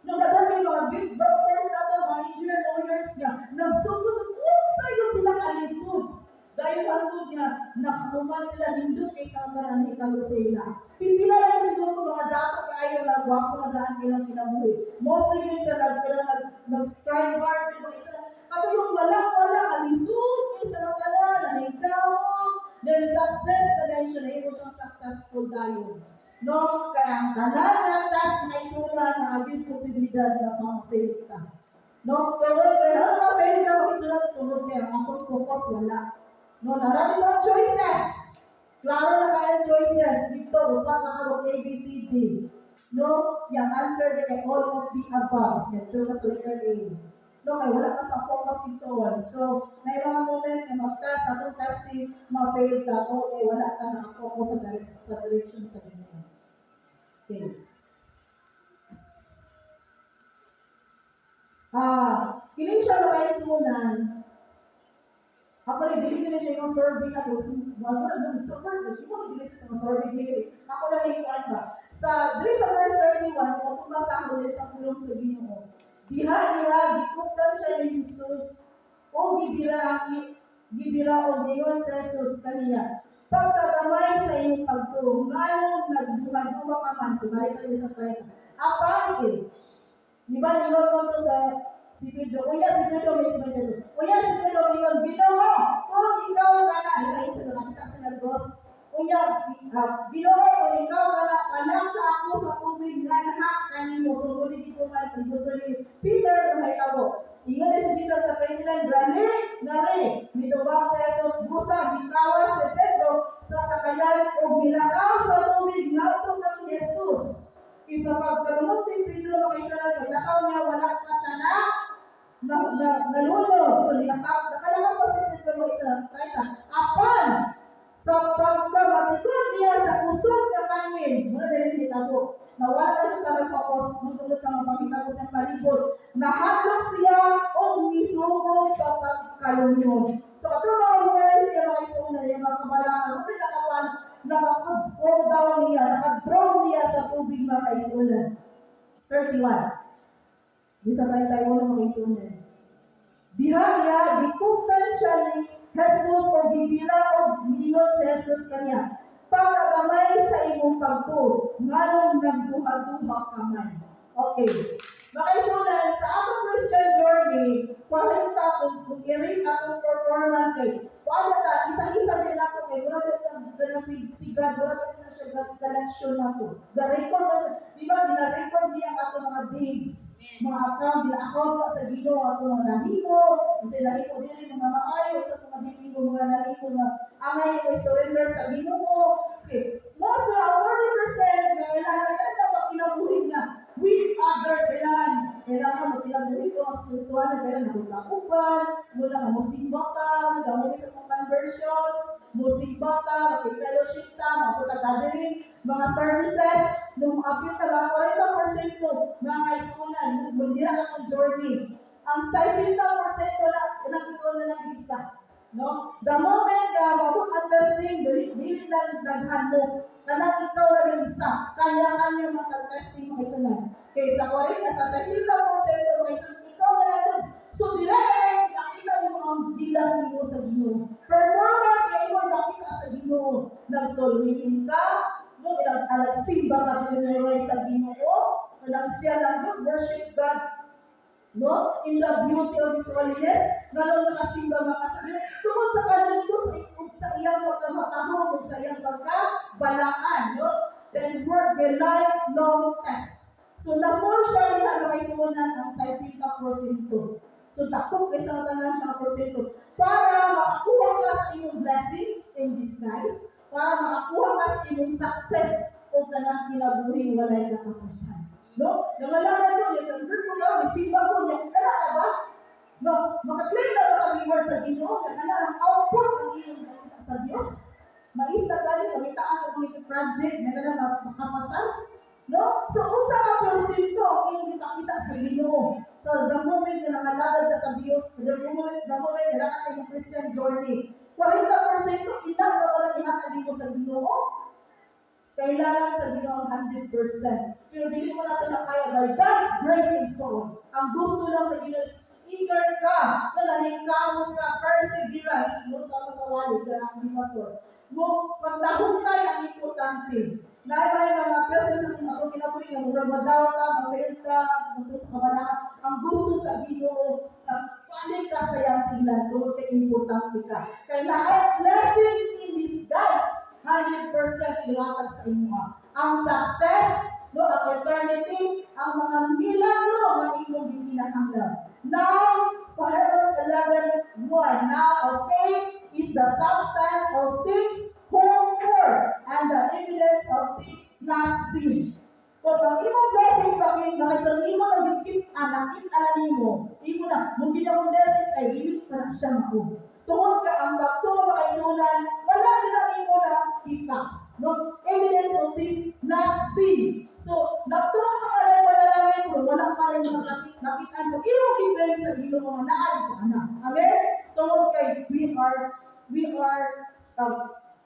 S1: No, dagan yung mga big doctors na ito, mga engineer lawyers niya, nagsugod, kung sa'yo sila kalisod. Dahil hantod niya, nakakuman sila, nindot kay sa karani kalo sa ila. Pipila lang siguro mga dato kayo na wapo na daan ilang kinabuhi. Mostly yun sa nag-strive hard, pero ito, ato yung walang alisod, yung sa nakala, nanigawang, then success na dahil siya na ito siyang successful tayo. No, kaya ang tanan na task may sula na agil posibilidad na pang-fail ka. No, kaya na-fail ka, isulat tulog niya, ang focus wala. No, narami ko ang choices. Klaro na kaya choices. Dito, upat na ako A, B, C, D. No, yung answer din ay all of the above. Yan, true na letter A. No, kaya wala ka sa focus and so on. So, may mga moment na mag-test, sa itong testing, ma-fail ka, okay, wala ka nakafocus sa direction sa ganyan. Okay. Kini siya makain sunan. Ako rin, bilhin na siya yung survey na ito. Wala na, super, siya mo bilhin sa mga survey dito. Ako na rin ba? Sa verse 31, kung tumasa ako ulit sa pulong sa Ginoo. Diha, gikutan siya ni Jesus. O gibira o ngayon sa Jesus kaniya. Pagkagamay sa iyong pagtuong, ngayong nagduha-duha ka man, sumali tayo sa kaya. Apa, di ba, nilong mo ito sa si Pedro, si Pedro, ngayon, Ginoo, kung ikaw ka na, ilayin sa nakita sa nagos, Ginoo, kung ikaw ka na, palang ka ako sa tubig, nanha, kanimo, sungunin dito man, Peter, may tabo. Ingon na si Jesus sa Panginoon, gani, mitubang sa Jesus, busa, gitawas si Pedro, sa sakayan, o bilakaw sa tubig, natong ng Jesus. Isa pagkalunod ni Pedro, makita nakaw niya, wala ka siya nalulog. So, nakalakang pa si Pedro, isa, apan, sa pagkabatikon niya sa kusog na kangin, muna dahil kita po, nawala siya sa repapos, nutulot sa mga pamita ko siyang palibot, nahatlok siya o misungong sa pagkalunod. So, ito mga words niya mga isuna, yung mga kabalangan, kung pinakapan, nakapag-fall down niya, nakadraw niya sa tubig mga isuna. 31. Bisa tayo ng mga isuna. Diha niya, dikutan siya ni Jesus o gibira o mingon si Jesus kanya. Pagkagamay sa imong pagtuo, nganong nagduha-duha kamay. Okay. Makaisunan, sa atong Christian journey, kwalita kung i-rate atong performance kay, paano ta, isa-isa din ako kay, wala na si God, wala na siya galaksyon na to. Ga-record na siya, di ba, gina-record niya ang atong mga deeds, mga account, gina-account sa Ginoo, atong mga nahimo, kasi nahimo din mga maayo, sa mga dipingo, mga nahimo na angay ko surrender sa Ginoo. Okay. Most na 40% na kailangan na kinabuhi ko ang susuan na kaya nagulakuban, mula nga musimba ka, nagamulit sa mga conversions, musimba ka, mag-fellowship ka, mga mga services, nung apit na ba, 40% mga kaisunan, hindi na ang journey. Ang 60% na ikaw na lang isa. No? The moment na mag-attesting, dili lang daghan mo, na ikaw na lang isa, kanya-kanya mag-attesting mga isunan. Kaya sa 40, sa 60% mga isunan, ikaw na lang doon. So, direct nakita mo ang bilang mo sa Ginoo. Performance kayo mo nakita sa Ginoo. Nag-solving ka, no, nagsimba ka sa Ginoo, siya lang doon, worship God. No? In the beauty of His holiness, nalong nakasimba makasabi, tungkol sa kanundot, kung sa iyang pagkamatahong, kung sa iyang pagkabalaan, no? Then work the lifelong test. So, na-full siya rin na nakaisunan ang 60%. So, takot kayo sa tanan siya porsyento. Para makakuha ka sa iyong blessings in disguise, para makakuha ka sa iyong success o kanang kinabuhi walay katapusan. No? Nangalaman ko, nag-convert ko na, may ko niya, kaya ba? No? Makaklaim na ba ang reward sa Ginoo? Kaya ang output ang iyong nakita sa Diyos. Maista ka rin, pagitaan ko mga project, na makapasal. No? So, kung sa porsyento ang iyong nakita sa Ginoo, so, the moment na nakalagad ka sa Diyos, the moment na nakita sa iyong Christian journey, 40% ilang na wala inakali mo sa Ginoo? Kailangan sa Ginoo 100%. Pero hindi mo natin na kaya by God's grace and soul. Ang gusto lang sa Ginoo is eager ka, na nalingkamot ka, perseverance, no, sa walid ka ng pastor. Mo, paglahuntay ang importante. Naibay mga person sa mga itong kinabuhi, ang Ramadan ka, mag-fail ka, sa kabalaan. Ang gusto sa Ginoo, na panig ka sa iyang tinglan, kung importante ka. Kaya na blessings in disguise, 100% iwatag sa inyo. Ang success, no, ang eternity, ang mga milagro na inyong ginahanglan. Now, sa Hebrews 11:1, now faith is the substance of things hoped for and the evidence of things not seen. So, ang imong blessings sa akin, nakita mo na nakita na nimo, imo na, mungkin akong blessings ay bilit pa na siya mako. Tungkol ka ang bakto makaisunan, wala sila nimo na kita. No? Evidence of things not seen. So, nagturo ka alay wala lang pero wala ka rin nakita mo. Iyong ibig sa Ginoo mga naay ka na. Amen? Tungkol kay we are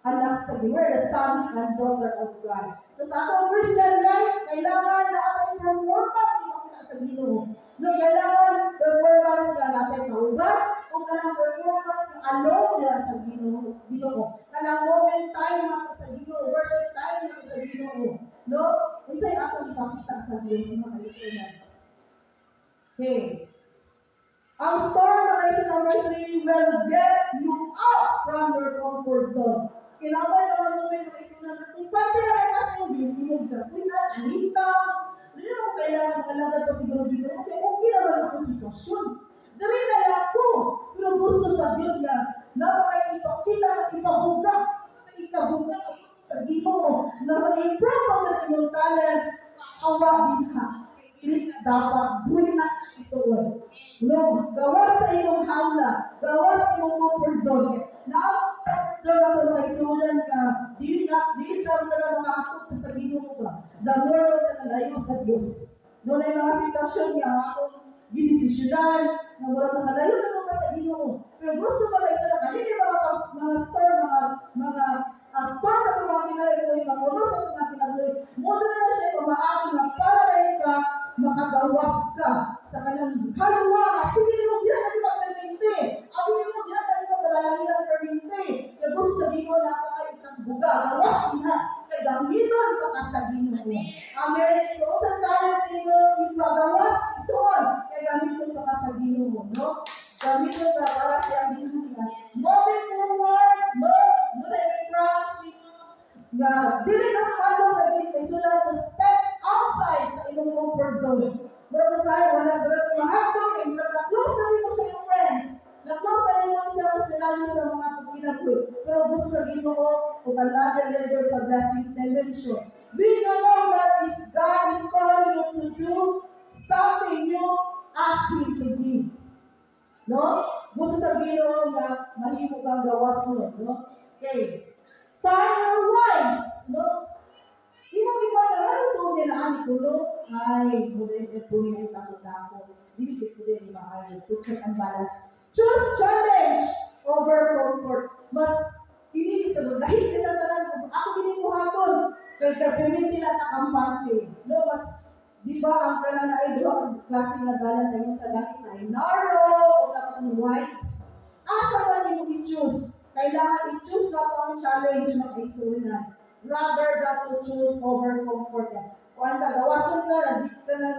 S1: anak sa Ginoo. We're the sons and daughter of God. So, sa atong Christian life, kailangan na atong performance makita sa Ginoo. No, kailangan performance ka natin kauban o kanang performance na alone nila sa Ginoo. Kanang moment time na sa Ginoo, worship time na sa Ginoo. No? Unsay atong ipakita sa Diyos mga kaibigan. Okay. Ang storm na kayo sa number 3 will get you out from your comfort zone. Kailangan naman mo may kaisunan na kung pati na kayo kasi yung bininog na kuya, anita, hindi mo kailangan makalagad pa siguro dito. Okay naman ako sitwasyon. Dali na lang po. Pero gusto sa Diyos na napaka-ipakita, ipabuga gusto sa Ginoo na ma-improve ang inyong talent, maawa din ha. Hindi ka dapat buhay at isuon. No, gawa sa iyong hawla, gawa sa iyong comfort zone. So, nato kaisulan ka, dili ka makakakot sa Ginoo ka. The more ka nalayo sa Diyos. No, na mga sitwasyon niya, akong ginisisyonan, na wala nakalayo na ka sa Ginoo. Pero gusto mo na isa na kanili mga store, mga store sa mga pinagawin, mga ulo sa mga pinagawin. Muna na siya kumaari na para rin ka, makagawas ka sa kanyang halwa. Sige mo, ginagawa ka perminti. Abi mo, ginagawa ka dalalilan perminti. Kaya gusto sa Ginoo na kakaitan buga. Gawas na. Kaya gamiton ka ka sa Ginoo. Amen. So, sa tayo Ginoo, ipagawas, isuon. Kaya gamiton ka sa Ginoo. No? Gamiton ka para siya Ginoo. Moving forward, muna i-crush na dili na ano kay sila to step outside sa inyong comfort zone. Pero sa wala pero mahadto kay na close na mo sa iyong friends. Na close na mo siya sa scenario sa mga pagkinabuhi. Pero gusto sa Ginoo o another level sa blessings dimension. We know that God is calling you to do something new as He ang gawas mo, no? Okay. Fire wise, no? Sino iba na ano to nila ani kuno? Ay, muli na takot-takot. Dili ko din maayo. To check and balance. Choose challenge over comfort. Mas hindi sa dahil sa tanan ako din ko haton kay permit nila ta kampante. No, mas di ba ang tanan na ay duha ang klase nga dalan kayo sa langit na ay narrow o tapos wide. Asa man imo i-choose? Kailangan i-choose na to ang challenge ng igsunan rather than to choose over comfort. Kung ang tagawasan ka, nandito ka ng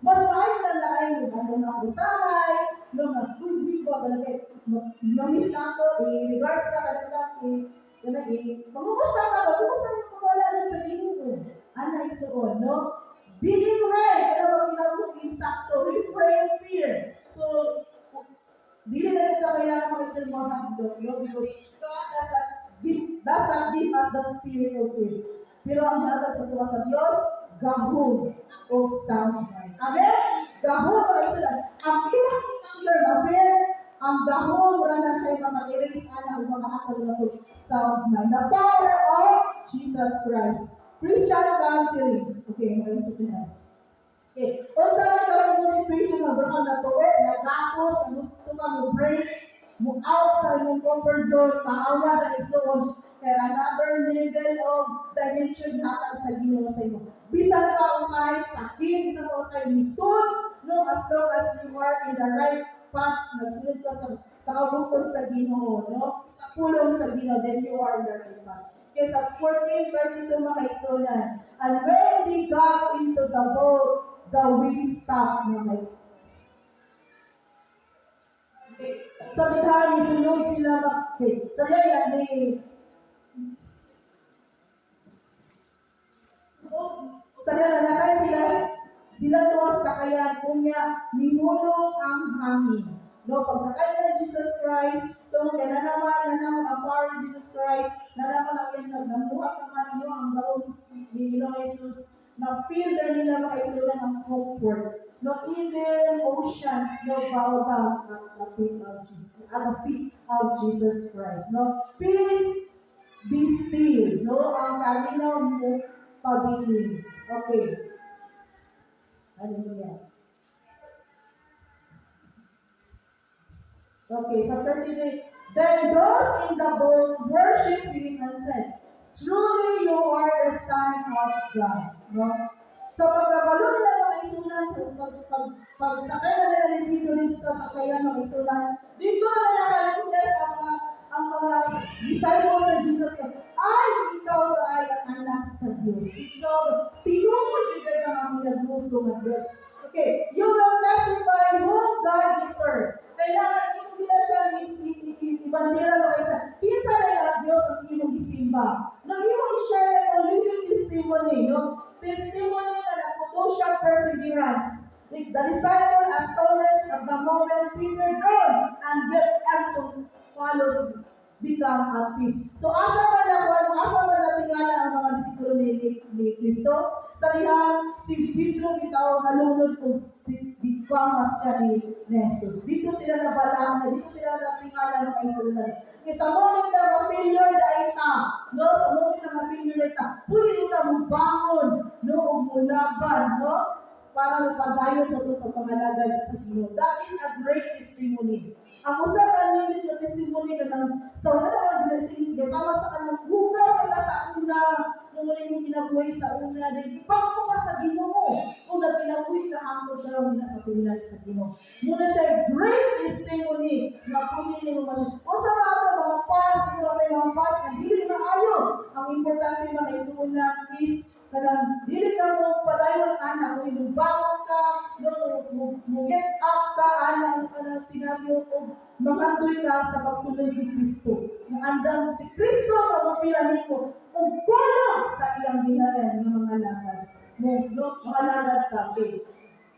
S1: mas maayos na lain, ano na usahay, no, mas good ba talaga, mamis na ako, regards ka talaga, mamumusta ka ba? Kumusta yung pagwala lang sa ginoo? Ano isuon, no? Being right, ano ba ginagawa insakto, refrain fear. So, dili na ito kailangan mag-isip mo handog, no? Because God does not give us the spirit of fear. Pero ang atas sa tuwa sa Diyos, gahong o sound mind. Amen? Gahong o sila. Ang ilang fear na fear, ang gahong wala na siya mag-erase na ang mga akal na to sound mind. The power of Jesus Christ. Christian counseling. Okay, mag-isip na. Okay. Kung saan ka lang motivation na baka na to, nagapos, na gusto ka mo break, mo out sa imong comfort zone, maawa na isuon, kaya another level of dimension hatag sa Ginoo sa imo. Bisan ka usay sakit, bisan ka usay lisod, no, as long as you are in the right path, nagsunod ka sa kabukod sa Ginoo, no, sa pulong sa Ginoo, then you are in the right path. Kaya sa 14:32 mga igsunan, and when they got into the boat, the wind stopped mga igsunan. Sa bihari, sunod sila makikita. Talaga ni Tagalakay sila tuwag sakayan kunya nimulong ang hangin. No, pagsakay na Jesus Christ, tungkol na naman ang power of Jesus Christ, na naman ang yan nagbuhat naman mo ang gawin ni Jesus, na feel na nila makaisulan ng comfort. No, even oceans, no, bow down at the feet of Jesus Christ. No, peace, be still. No, ang kalinaw mo pag-ibig. Okay. Hallelujah. Okay, so 38. Then those in the boat worship him and said, truly you are the Son of God. No? So pagkabalo nila mga isunan, pagsakay na nila dito sa sakayan ng isunan, dito na nakalikunan ang mga disciples ng Jesus Christ. Ay, ikaw ay ang anak sa Diyos. Ikaw, pinunod kita ng aming nagpuso ng Diyos. Okay, you will testify whom God is served. Kailangan hindi na siya ibandera mo kayo sa pinsa na yung Diyos ang imong isimba. Nang imong i-share ang living testimony, no? Testimony na naputo siya perseverance. The disciple astonished at the moment Peter drowned and get everyone follows become at peace. So asa man natingala ang mga disipulo ni Kristo? Sa dihang si Pedro bitaw nalunod ko Bigwangas siya ni Jesus. Dito sila nabalaan, dito sila natingala ng kaisulan. Kaya sa moment na ma-failure na ita, no? Sa moment na ma-failure na ita, puli ita mong bangon, no? O mulaban, no? Para mapadayon sa itong pagpangalagad sa Ginoo. That is a great testimony. Ang usa ka nindot na testimony ka ng sa wala na blessings, kasama sa kanang hugaw ka sa una, nung wala yung kinabuhay sa una, then ipakto ka sa Ginoo. Kung nagkinabuhay ka hangtod na rin sa pinag sa Ginoo. Muna siya great testimony na pwede niyo masya. O sa mga pas, mga pas, na dili maayo. Ang importante mga isuna is kanang dili ka mo padayon anak, kung bangon ka, mo get up ka anak, kanang sinabi ko, makandoy ka sa pagsunod ni Kristo. Ang andam si Kristo mamapira nito, kung kulang sa iyang ginaran ng mga lakad. Mga lakad tabi.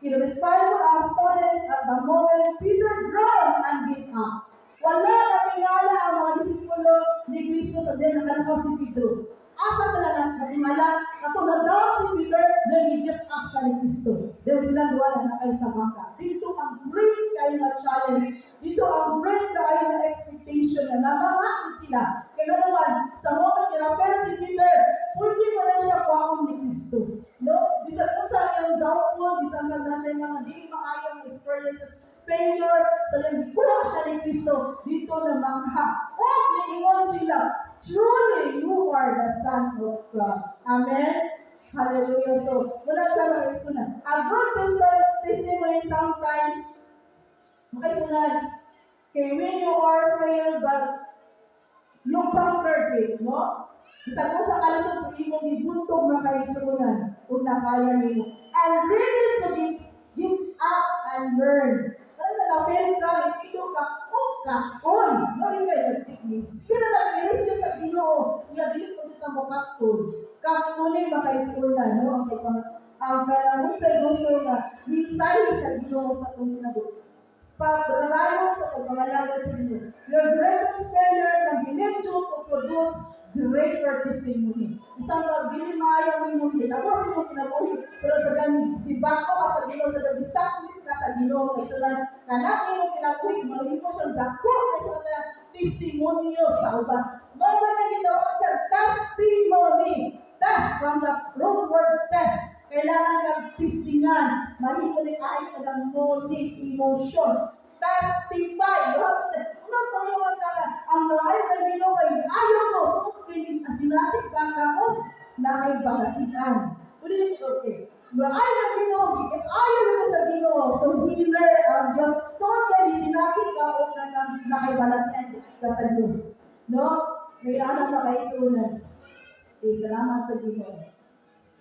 S1: Kinurespire mo ang astonished at the moment Peter drowned and gave up. Wala na tingala ang mga disipulo ni Kristo sa din nakalakaw si Pedro. Asa sila natingala, katulad daw si Peter, then he-get up siya ni Kristo. Then sila wala na kayo sa bangka. Dito ang great kayo na challenge. Dito ang great kayo na expectation na sila, namahaan sila. Kaya naman, sa moment kinapel si Peter, pwede mo na siya kuhaon ni Kristo. No? Bisan kung sa iyong doubtful, bisan ka na siya mga di maayong experiences, failure, sa lang kuha siya ni Kristo, dito na mangha. O, niingon sila, truly, you are the Son of God. Amen? Hallelujah. So, wala siya mag-explain. A good testimony sometimes, makaipunan, okay, when you are failed, but you conquered it, no? Isa ko sa kalusot ko imong gibuntog na kaisunan kung nakaya nimo. And ready to be give up and learn. Ano na na-fail ka, ito ka, on. No, rin kayo nag-technique. Sila nag-iris ka sa Ginoo. Iya, dili ko kita mo kaptol. Kaptuli makaisunan, no? Ang kanamong sa gusto nga, minsahe sa Ginoo sa itong ginagawa. Pagdarayo sa pagmamalaga sa inyo. Your greatest failure na binidyo to produce greater testimony. Isang pagbili maayaw mo din. Ako sa mga kinabuhi. Pero sa ganun, dibako ka sa Ginoo, sa ganun, saklit ka sa Ginoo. Ito lang, kanaki mo kinabuhi, maluhin mo siyang dako ay sa mga testimonyo sa uban. Mga na ginawa siya, testimony. Test from the root word test. Kailangan kang testingan. Mahimuli kahit sa ng motive, emotion. Testify. Unang pangyawan ka lang, ang malayo na Ginoo ay ayaw ko. Asinatik ka ka na ay bagatian. Uli na ito, okay. Malayo na Ginoo, ayaw mo sa Ginoo. So, healer ang Diyos. Tungkol ka, sinatik ka na ay bagatian ka sa Diyos. No? May anak na kaisunan. Okay, salamat sa Ginoo.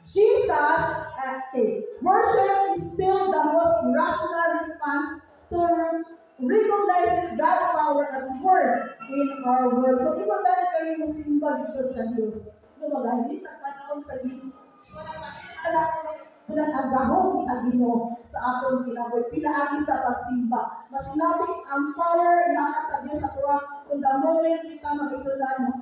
S1: Jesus, worship is still the most rational response to recognize God's power at work in our world. So, importante kayo yung simba dito sa Diyos. Lumagahit at panahon sa Ginoo. Wala ang gahong sa Ginoo sa atong kinabuhi. Pinaagi sa pagsimba. Mas natin ang power na sa Diyos sa tuwa kung the moment kita mag-isulan mo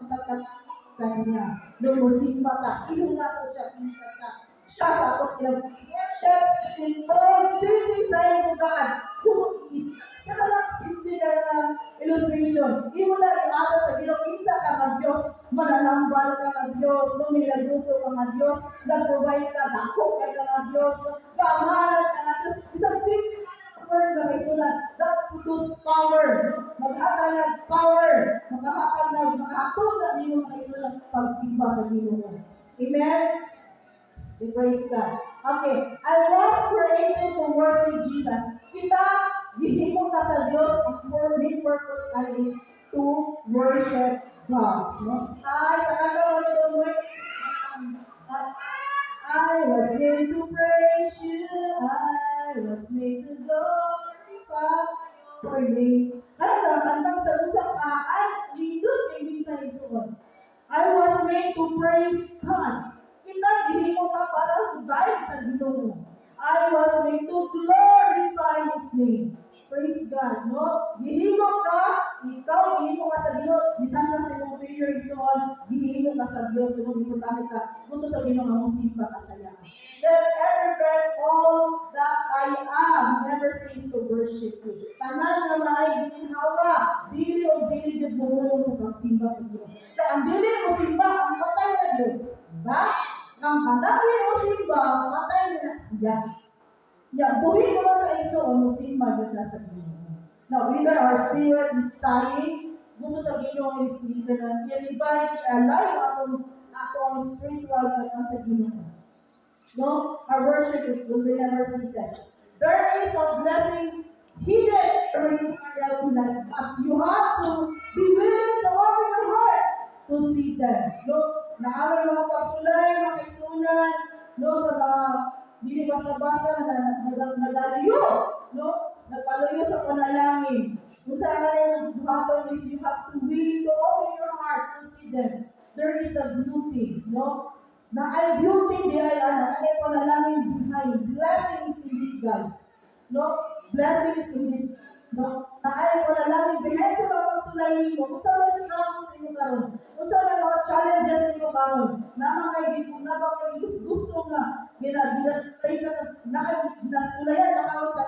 S1: kanya. Lumusimba ka. Ilunga ko siya. Pinsa ka. Siya sa atong kinabuhi. Worship in all sitting sa iyong God. Who is kaya lang simple na illustration. Imo na i-ato sa Ginoo. Isa ka ng Diyos. Mananambal ka ng Diyos. Lumilaguso ka ng Diyos. Nag-provide ka. Dako ka ng Diyos. Kamahalan ka ng Diyos. Isang simple word na may sulat. That produce power. Maghatag power. Makahatag na Ginoo may sulat. Pagsimba sa Ginoo. Amen? Praise God. Okay. I was created to worship Jesus. Kita, gihimo ka sa Diyos, ang main purpose ay is to worship God. No? Ay, sa kagawa ito mo, I was made to praise you, I was made to glorify your name. Ano daw, kantang sa usap ay, dito, ibig sa isuon. I was made to praise God. Kita, gihimo ka para dahil sa Ginoo. I was made to glorify His name. Praise God, no? Gihimo ka, ikaw, gihimo ka sa Ginoo. Bisan ka sa iyong failure, isuon, gihimo ka sa Diyos, kung importante ka, gusto sa Ginoo nga mong simba ka sa iya. Let every breath, all that I am, never cease to worship you. Tanan na may gininhawa, dili o dili din bumulong sa pagsimba sa Ginoo. Kaya ang dili o simba, ang patay na Diyos. Diba? Ang hanapin o simba, patay na siya. Yeah, buhay mo lang sa iso o musimba dyan na sa Ginoo. Now, either our spirit is dying, gusto sa Ginoo is either na i-revive, alive atong spiritual na sa Ginoo. No? Our worship is will never ceases. There is a blessing hidden in our life, but you have to be willing to open your heart to see them. No? Naaral mga pagsulay, mga kaisunan, no? Sa mga hindi basta-basta nagalayo, no? Nagpalayo sa panalangin. Kung saan yung buhaton is you have to willing to open your heart to see them. There is a beauty, no? Na ay beauty di ay ay panalangin behind. Blessings in disguise. No? Blessings in this. No? Na ay panalangin behind sa mga pagsulayin mo. Kung saan yung troubles sa inyo karon. Kung saan yung mga challenges sa inyo karon. Na mga gusto nga ginasulayan na karon sa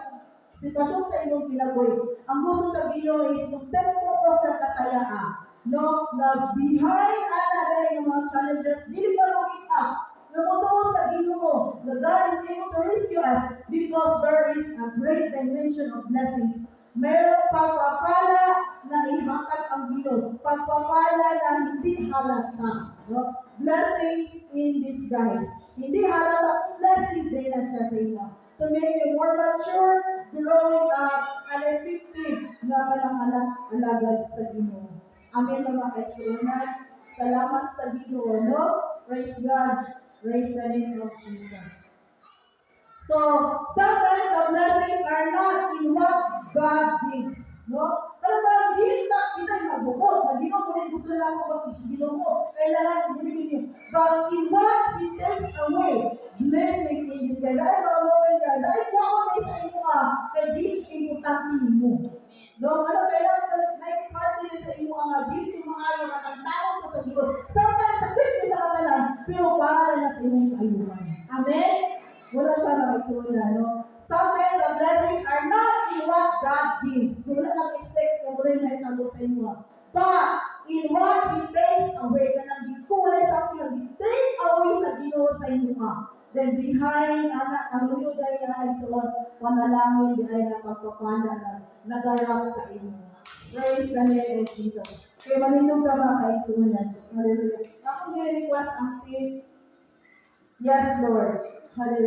S1: sitwasyon sa imong kinabuhi. Ang gusto sa Ginoo is to step focus sa kasayaan. No, na behind ana dahil ng mga challenges, dili ka mo give up. Namutuo sa Ginoo, na God is able to rescue us because there is a great dimension of blessings. Mayroong pagpapala na ihatag ang Ginoo, pagpapala na hindi halata. No? Blessings in disguise. Hindi halata, blessings din na siya sa inyo. To make you more mature, growing up, and effective na palang alagad sa Ginoo. Amen mga kaisunan. Salamat sa Ginoo, no? Praise God. Praise the name of Jesus. So, sometimes the blessings are not in what God gives. No? Pero hindi kita nagbuot. Nagino mo rin gusto lang ako pag-isino mo. Kailangan ibigin niyo. But in what He takes away, blessing in His God. Dahil mga ka, dahil ko ako may sa imo kay Diyos importante mo. No? Ano, kailangan na-party sa imo dito maayo na ang tao ko sa Diyos. Sometimes, sa pwede sa katalan, pero para na sa imong kaayuhan. Amen? Wala siya nakitsula, no? Sometimes the blessings are not in what God gives. Kung wala nag-expect na wala na itago sa inyo. But in what He takes away, na nag-ikulay sa akin, nag-take away sa Ginoo sa inyo. Then behind, ang luyo dahil na ay suot, panalangin dahil na pagpapala na nagarap sa inyo. Praise the name of Jesus. Kaya maninong ka mga kaisunan. Hallelujah. Ako nire-request ang Yes, Lord. Hallelujah.